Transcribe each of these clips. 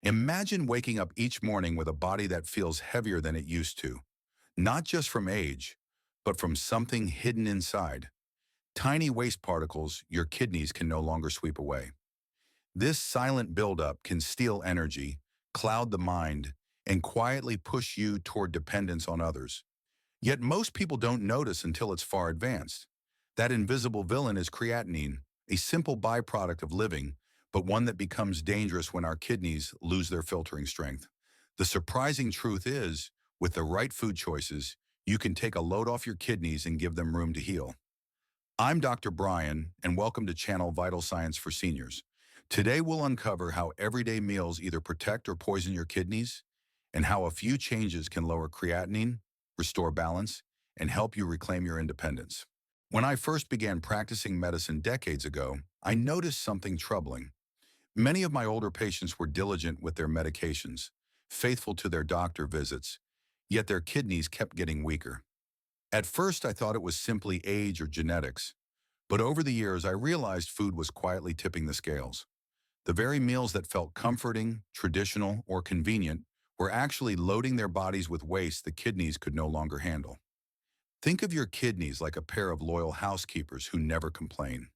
Imagine waking up each morning with a body that feels heavier than it used to, not just from age, but from something hidden inside. Tiny waste particles your kidneys can no longer sweep away. This silent buildup can steal energy, cloud the mind, and quietly push you toward dependence on others. Yet most people don't notice until it's far advanced. That invisible villain is creatinine, a simple byproduct of living, but one that becomes dangerous when our kidneys lose their filtering strength. The surprising truth is, with the right food choices, you can take a load off your kidneys and give them room to heal. I'm Dr. Brian, and welcome to Channel Vital Science for Seniors. Today we'll uncover how everyday meals either protect or poison your kidneys, and how a few changes can lower creatinine, restore balance, and help you reclaim your independence. When I first began practicing medicine decades ago, I noticed something troubling. Many of my older patients were diligent with their medications, faithful to their doctor visits, yet their kidneys kept getting weaker. At first, I thought it was simply age or genetics, but over the years, I realized food was quietly tipping the scales. The very meals that felt comforting, traditional, or convenient were actually loading their bodies with waste the kidneys could no longer handle. Think of your kidneys like a pair of loyal housekeepers who never complain.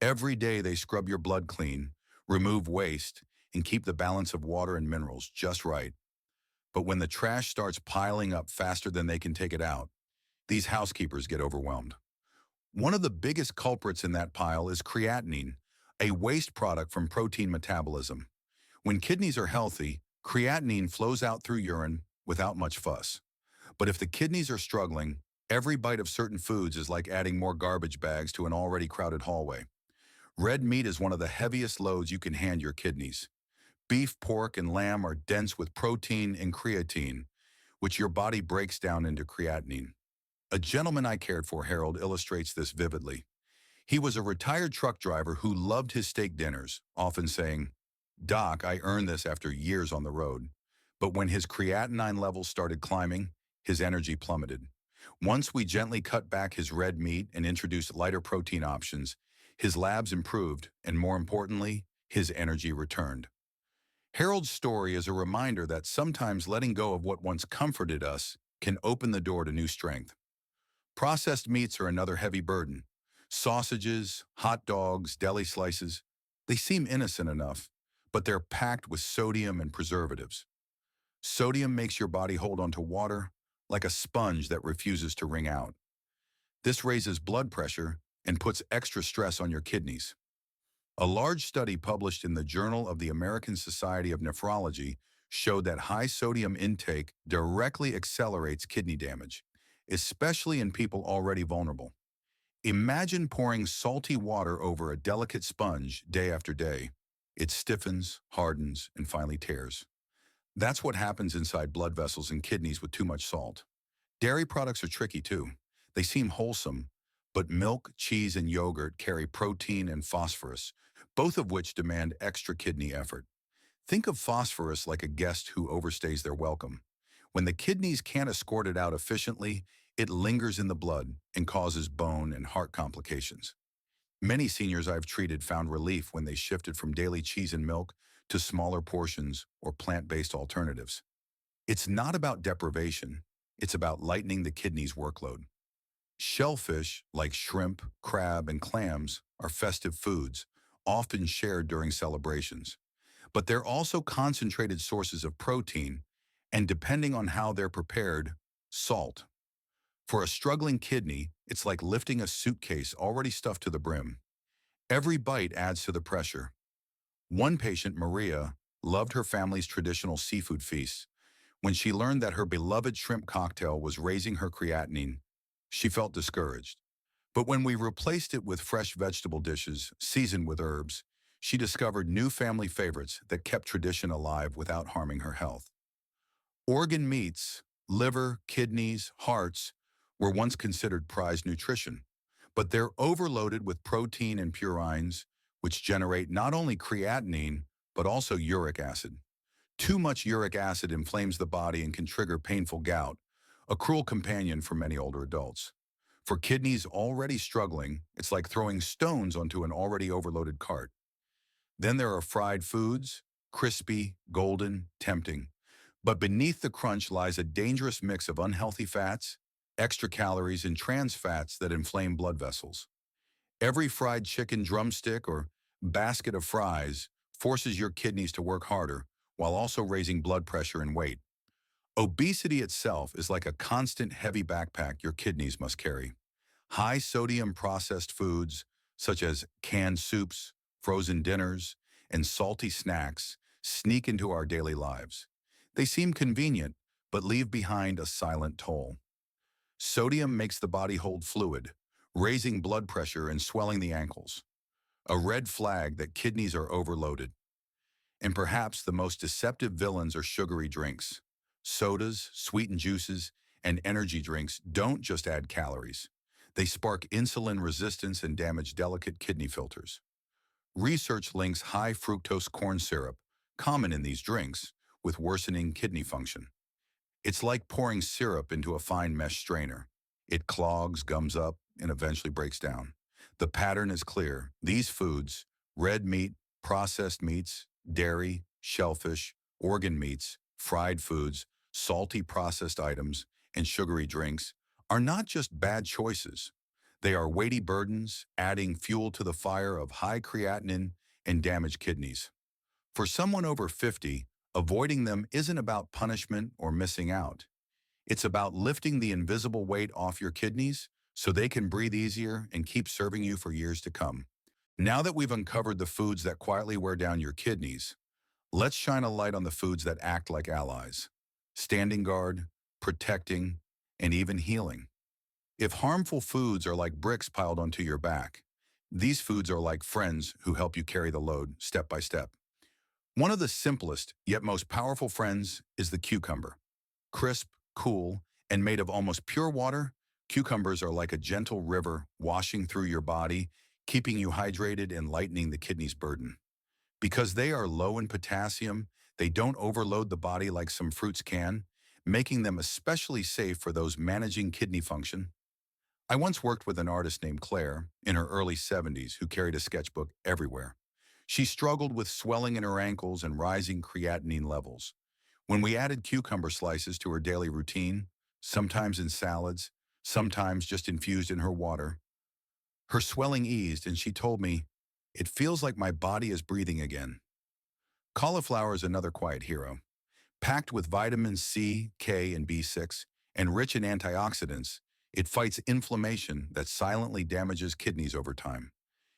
Every day they scrub your blood clean, remove waste, and keep the balance of water and minerals just right. But when the trash starts piling up faster than they can take it out, these housekeepers get overwhelmed. One of the biggest culprits in that pile is creatinine, a waste product from protein metabolism. When kidneys are healthy, creatinine flows out through urine without much fuss. But if the kidneys are struggling, every bite of certain foods is like adding more garbage bags to an already crowded hallway. Red meat is one of the heaviest loads you can hand your kidneys. Beef, pork, and lamb are dense with protein and creatine, which your body breaks down into creatinine. A gentleman I cared for, Harold, illustrates this vividly. He was a retired truck driver who loved his steak dinners, often saying, "Doc, I earned this after years on the road." But when his creatinine levels started climbing, his energy plummeted. Once we gently cut back his red meat and introduced lighter protein options, his labs improved, and more importantly, his energy returned. Harold's story is a reminder that sometimes letting go of what once comforted us can open the door to new strength. Processed meats are another heavy burden. Sausages, hot dogs, deli slices, they seem innocent enough, but they're packed with sodium and preservatives. Sodium makes your body hold onto water like a sponge that refuses to wring out. This raises blood pressure and puts extra stress on your kidneys. A large study published in the Journal of the American Society of Nephrology showed that high sodium intake directly accelerates kidney damage, especially in people already vulnerable. Imagine pouring salty water over a delicate sponge day after day. It stiffens, hardens, and finally tears. That's what happens inside blood vessels and kidneys with too much salt. Dairy products are tricky too. They seem wholesome, but milk, cheese, and yogurt carry protein and phosphorus, both of which demand extra kidney effort. Think of phosphorus like a guest who overstays their welcome. When the kidneys can't escort it out efficiently, it lingers in the blood and causes bone and heart complications. Many seniors I've treated found relief when they shifted from daily cheese and milk to smaller portions or plant-based alternatives. It's not about deprivation, it's about lightening the kidney's workload. Shellfish, like shrimp, crab, and clams, are festive foods, often shared during celebrations. But they're also concentrated sources of protein, and depending on how they're prepared, salt. For a struggling kidney, it's like lifting a suitcase already stuffed to the brim. Every bite adds to the pressure. One patient, Maria, loved her family's traditional seafood feasts. When she learned that her beloved shrimp cocktail was raising her creatinine, she felt discouraged. But when we replaced it with fresh vegetable dishes seasoned with herbs, she discovered new family favorites that kept tradition alive without harming her health. Organ meats, liver, kidneys, hearts, were once considered prized nutrition, but they're overloaded with protein and purines, which generate not only creatinine, but also uric acid. Too much uric acid inflames the body and can trigger painful gout, a cruel companion for many older adults. For kidneys already struggling, it's like throwing stones onto an already overloaded cart. Then there are fried foods, crispy, golden, tempting. But beneath the crunch lies a dangerous mix of unhealthy fats, extra calories, and trans fats that inflame blood vessels. Every fried chicken drumstick or basket of fries forces your kidneys to work harder while also raising blood pressure and weight. Obesity itself is like a constant heavy backpack your kidneys must carry. High sodium processed foods, such as canned soups, frozen dinners, and salty snacks, sneak into our daily lives. They seem convenient, but leave behind a silent toll. Sodium makes the body hold fluid, raising blood pressure and swelling the ankles, a red flag that kidneys are overloaded. And perhaps the most deceptive villains are sugary drinks. Sodas, sweetened juices, and energy drinks don't just add calories. They spark insulin resistance and damage delicate kidney filters. Research links high fructose corn syrup, common in these drinks, with worsening kidney function. It's like pouring syrup into a fine mesh strainer. It clogs, gums up, and eventually breaks down. The pattern is clear. These foods, red meat, processed meats, dairy, shellfish, organ meats, fried foods, salty processed items, and sugary drinks, are not just bad choices. They are weighty burdens, adding fuel to the fire of high creatinine and damaged kidneys. For someone over 50, avoiding them isn't about punishment or missing out. It's about lifting the invisible weight off your kidneys so they can breathe easier and keep serving you for years to come. Now that we've uncovered the foods that quietly wear down your kidneys, let's shine a light on the foods that act like allies, standing guard, protecting, and even healing. If harmful foods are like bricks piled onto your back, these foods are like friends who help you carry the load step by step. One of the simplest yet most powerful friends is the cucumber. Crisp, cool, and made of almost pure water, cucumbers are like a gentle river washing through your body, keeping you hydrated and lightening the kidney's burden. Because they are low in potassium, they don't overload the body like some fruits can, making them especially safe for those managing kidney function. I once worked with an artist named Claire in her early 70s who carried a sketchbook everywhere. She struggled with swelling in her ankles and rising creatinine levels. When we added cucumber slices to her daily routine, sometimes in salads, sometimes just infused in her water, her swelling eased and she told me, "It feels like my body is breathing again." Cauliflower is another quiet hero. Packed with vitamins C, K, and B6, and rich in antioxidants, it fights inflammation that silently damages kidneys over time.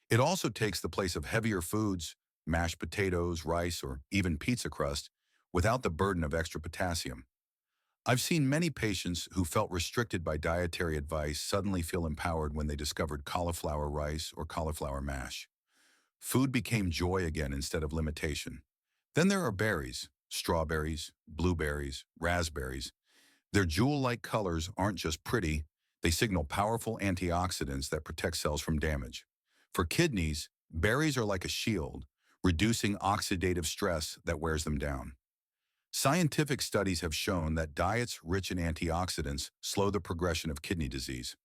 It also takes the place of heavier foods, mashed potatoes, rice, or even pizza crust, without the burden of extra potassium. I've seen many patients who felt restricted by dietary advice suddenly feel empowered when they discovered cauliflower rice or cauliflower mash. Food became joy again instead of limitation. Then there are berries, strawberries, blueberries, raspberries. Their jewel-like colors aren't just pretty, they signal powerful antioxidants that protect cells from damage. For kidneys, berries are like a shield, reducing oxidative stress that wears them down. Scientific studies have shown that diets rich in antioxidants slow the progression of kidney disease.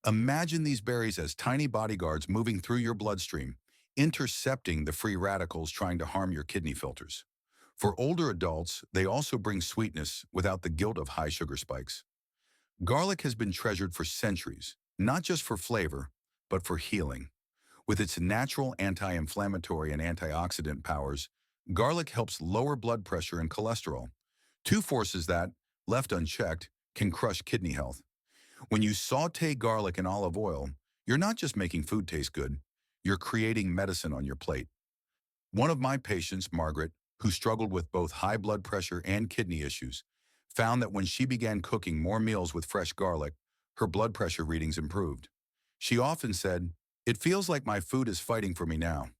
Imagine these berries as tiny bodyguards moving through your bloodstream, intercepting the free radicals trying to harm your kidney filters. For older adults, they also bring sweetness without the guilt of high sugar spikes. Garlic has been treasured for centuries, not just for flavor, but for healing. With its natural anti-inflammatory and antioxidant powers, garlic helps lower blood pressure and cholesterol, two forces that, left unchecked, can crush kidney health. When you saute garlic in olive oil, you're not just making food taste good, you're creating medicine on your plate. One of my patients, Margaret, who struggled with both high blood pressure and kidney issues, found that when she began cooking more meals with fresh garlic, her blood pressure readings improved. She often said, "It feels like my food is fighting for me now."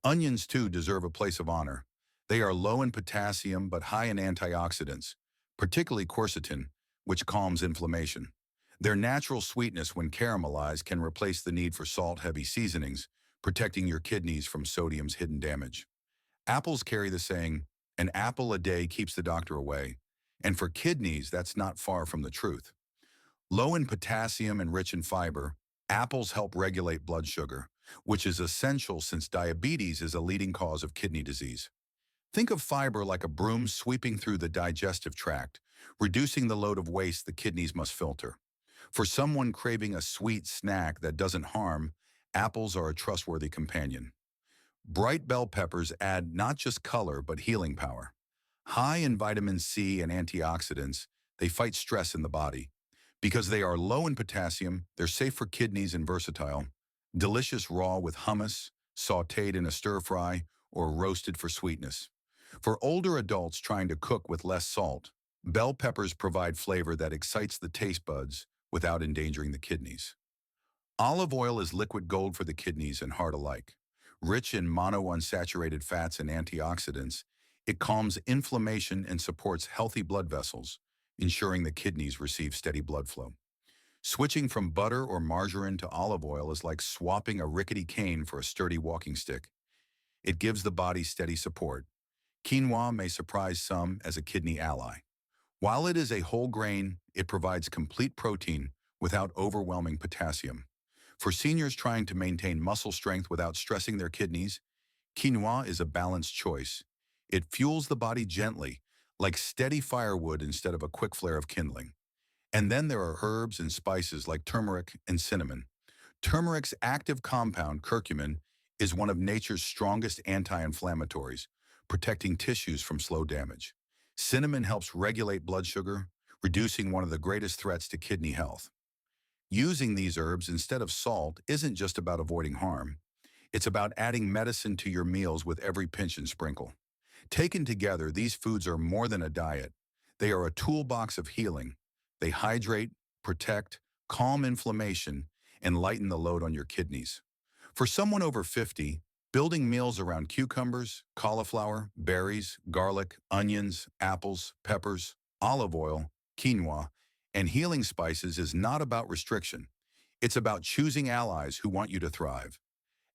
Onions, too, deserve a place of honor. They are low in potassium but high in antioxidants, particularly quercetin, which calms inflammation. Their natural sweetness when caramelized can replace the need for salt-heavy seasonings, protecting your kidneys from sodium's hidden damage. Apples carry the saying, "An apple a day keeps the doctor away." And for kidneys, that's not far from the truth. Low in potassium and rich in fiber, apples help regulate blood sugar, which is essential since diabetes is a leading cause of kidney disease. Think of fiber like a broom sweeping through the digestive tract, reducing the load of waste the kidneys must filter. For someone craving a sweet snack that doesn't harm, apples are a trustworthy companion. Bright bell peppers add not just color but healing power. High in vitamin C and antioxidants, they fight stress in the body. Because they are low in potassium, they're safe for kidneys and versatile. Delicious raw with hummus, sautéed in a stir fry, or roasted for sweetness. For older adults trying to cook with less salt, bell peppers provide flavor that excites the taste buds without endangering the kidneys. Olive oil is liquid gold for the kidneys and heart alike. Rich in monounsaturated fats and antioxidants, it calms inflammation and supports healthy blood vessels, ensuring the kidneys receive steady blood flow. Switching from butter or margarine to olive oil is like swapping a rickety cane for a sturdy walking stick. It gives the body steady support. Quinoa may surprise some as a kidney ally. While it is a whole grain, it provides complete protein without overwhelming potassium. For seniors trying to maintain muscle strength without stressing their kidneys, quinoa is a balanced choice. It fuels the body gently, like steady firewood instead of a quick flare of kindling. And then there are herbs and spices like turmeric and cinnamon. Turmeric's active compound, curcumin, is one of nature's strongest anti-inflammatories, protecting tissues from slow damage. Cinnamon helps regulate blood sugar, reducing one of the greatest threats to kidney health. Using these herbs instead of salt isn't just about avoiding harm. It's about adding medicine to your meals with every pinch and sprinkle. Taken together, these foods are more than a diet. They are a toolbox of healing. They hydrate, protect, calm inflammation, and lighten the load on your kidneys. For someone over 50, building meals around cucumbers, cauliflower, berries, garlic, onions, apples, peppers, olive oil, quinoa, and healing spices is not about restriction. It's about choosing allies who want you to thrive.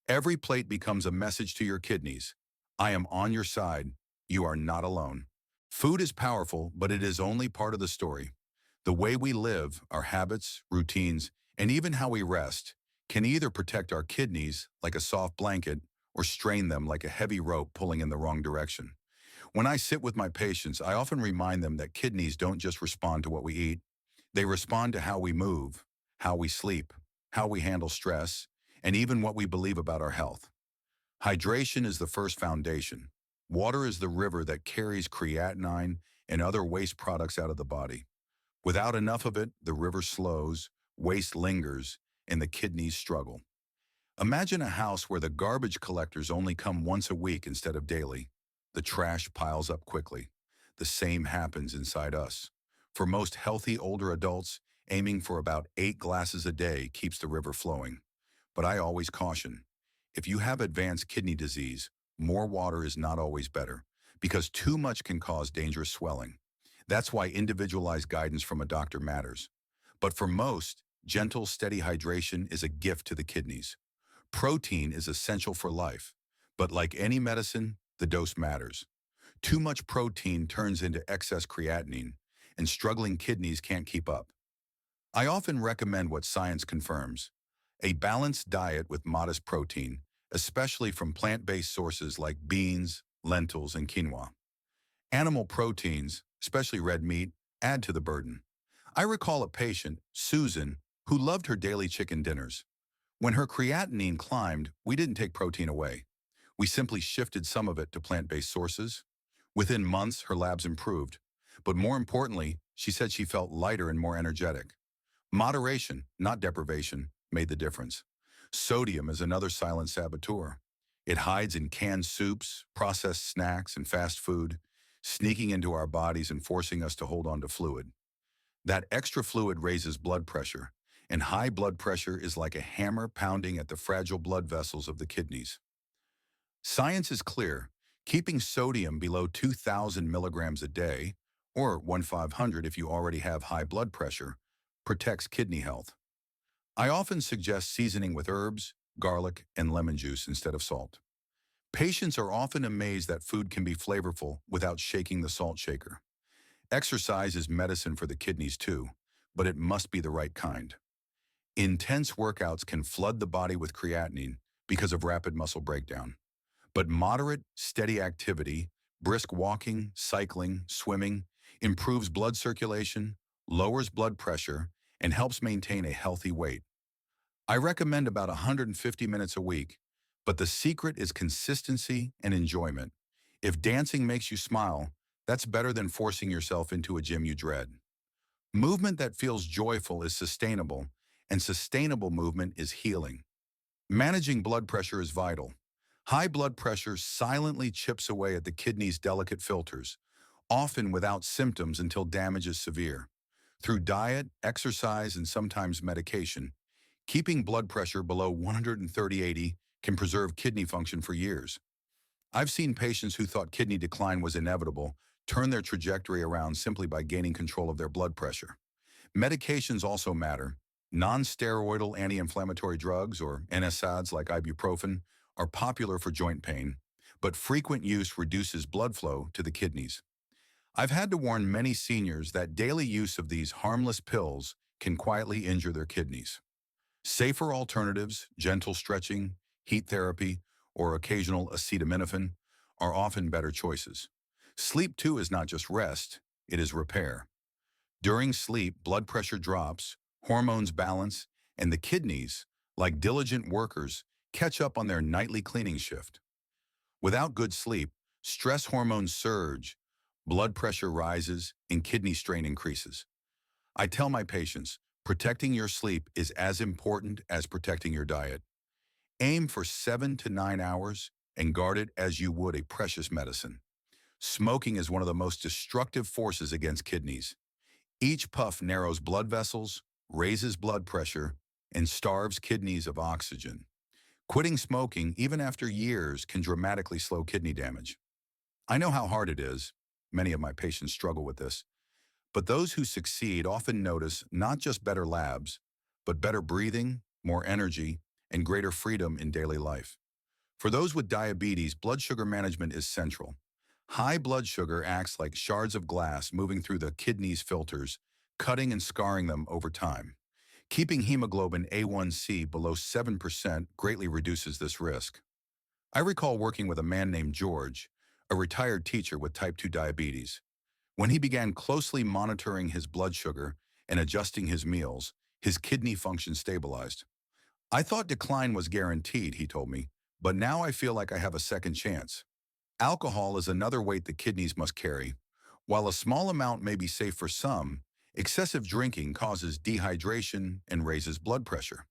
Every plate becomes a message to your kidneys. I am on your side. You are not alone. Food is powerful, but it is only part of the story. The way we live, our habits, routines, and even how we rest can either protect our kidneys like a soft blanket or strain them like a heavy rope pulling in the wrong direction. When I sit with my patients, I often remind them that kidneys don't just respond to what we eat. They respond to how we move, how we sleep, how we handle stress, and even what we believe about our health. Hydration is the first foundation. Water is the river that carries creatinine and other waste products out of the body. Without enough of it, the river slows, waste lingers, and the kidneys struggle. Imagine a house where the garbage collectors only come once a week instead of daily. The trash piles up quickly. The same happens inside us. For most healthy older adults, aiming for about 8 glasses a day keeps the river flowing. But I always caution, if you have advanced kidney disease, more water is not always better, because too much can cause dangerous swelling. That's why individualized guidance from a doctor matters. But for most, gentle, steady hydration is a gift to the kidneys. Protein is essential for life, but like any medicine, the dose matters. Too much protein turns into excess creatinine, and struggling kidneys can't keep up. I often recommend what science confirms: a balanced diet with modest protein, especially from plant-based sources like beans, lentils, and quinoa. Animal proteins, especially red meat, add to the burden. I recall a patient, Susan, who loved her daily chicken dinners. When her creatinine climbed, we didn't take protein away. We simply shifted some of it to plant-based sources. Within months, her labs improved. But more importantly, she said she felt lighter and more energetic. Moderation, not deprivation, made the difference. Sodium is another silent saboteur. It hides in canned soups, processed snacks, and fast food, sneaking into our bodies and forcing us to hold on to fluid. That extra fluid raises blood pressure, and high blood pressure is like a hammer pounding at the fragile blood vessels of the kidneys. Science is clear. Keeping sodium below 2,000 milligrams a day, or 1,500 if you already have high blood pressure, protects kidney health. I often suggest seasoning with herbs, garlic, and lemon juice instead of salt. Patients are often amazed that food can be flavorful without shaking the salt shaker. Exercise is medicine for the kidneys too, but it must be the right kind. Intense workouts can flood the body with creatinine because of rapid muscle breakdown. But moderate, steady activity, Brisk walking, cycling, swimming improves blood circulation, lowers blood pressure, and helps maintain a healthy weight. I recommend about 150 minutes a week, but the secret is consistency and enjoyment. If dancing makes you smile, that's better than forcing yourself into a gym you dread. Movement that feels joyful is sustainable, and sustainable movement is healing. Managing blood pressure is vital. High blood pressure silently chips away at the kidney's delicate filters, often without symptoms until damage is severe. Through diet, exercise, and sometimes medication, keeping blood pressure below 130/80 can preserve kidney function for years. I've seen patients who thought kidney decline was inevitable turn their trajectory around simply by gaining control of their blood pressure. Medications also matter. Non-steroidal anti-inflammatory drugs, or NSAIDs like ibuprofen, are popular for joint pain, but frequent use reduces blood flow to the kidneys. I've had to warn many seniors that daily use of these harmless pills can quietly injure their kidneys. Safer alternatives, gentle stretching, heat therapy, or occasional acetaminophen are often better choices. Sleep, too, is not just rest, it is repair. During sleep, blood pressure drops, hormones balance, and the kidneys, like diligent workers, catch up on their nightly cleaning shift. Without good sleep, stress hormones surge, blood pressure rises, and kidney strain increases. I tell my patients, protecting your sleep is as important as protecting your diet. Aim for 7 to 9 hours and guard it as you would a precious medicine. Smoking is one of the most destructive forces against kidneys. Each puff narrows blood vessels, raises blood pressure, and starves kidneys of oxygen. Quitting smoking, even after years, can dramatically slow kidney damage. I know how hard it is. Many of my patients struggle with this. But those who succeed often notice not just better labs, but better breathing, more energy, and greater freedom in daily life. For those with diabetes, blood sugar management is central. High blood sugar acts like shards of glass moving through the kidney's filters, cutting and scarring them over time. Keeping hemoglobin A1C below 7% greatly reduces this risk. I recall working with a man named George, a retired teacher with type 2 diabetes. When he began closely monitoring his blood sugar and adjusting his meals, his kidney function stabilized. I thought decline was guaranteed, he told me, but now I feel like I have a second chance. Alcohol is another weight the kidneys must carry. While a small amount may be safe for some, excessive drinking causes dehydration and raises blood pressure.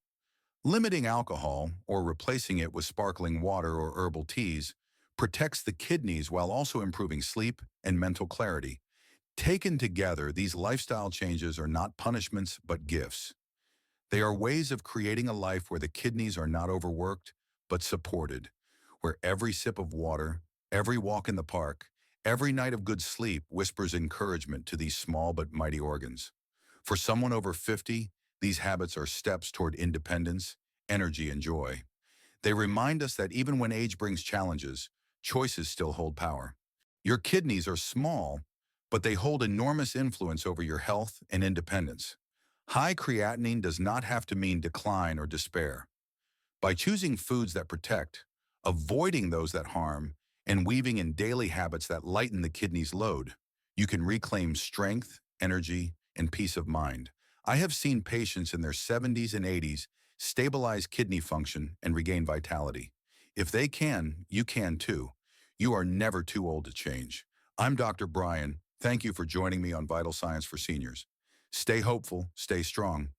Limiting alcohol, or replacing it with sparkling water or herbal teas, protects the kidneys while also improving sleep and mental clarity. Taken together, these lifestyle changes are not punishments but gifts. They are ways of creating a life where the kidneys are not overworked, but supported, where every sip of water, every walk in the park, every night of good sleep whispers encouragement to these small but mighty organs. For someone over 50, these habits are steps toward independence, energy, and joy. They remind us that even when age brings challenges, choices still hold power. Your kidneys are small, but they hold enormous influence over your health and independence. High creatinine does not have to mean decline or despair. By choosing foods that protect, avoiding those that harm, and weaving in daily habits that lighten the kidney's load, you can reclaim strength, energy, and peace of mind. I have seen patients in their 70s and 80s stabilize kidney function and regain vitality. If they can, you can too. You are never too old to change. I'm Dr. Brian. Thank you for joining me on Vital Science for Seniors. Stay hopeful, stay strong,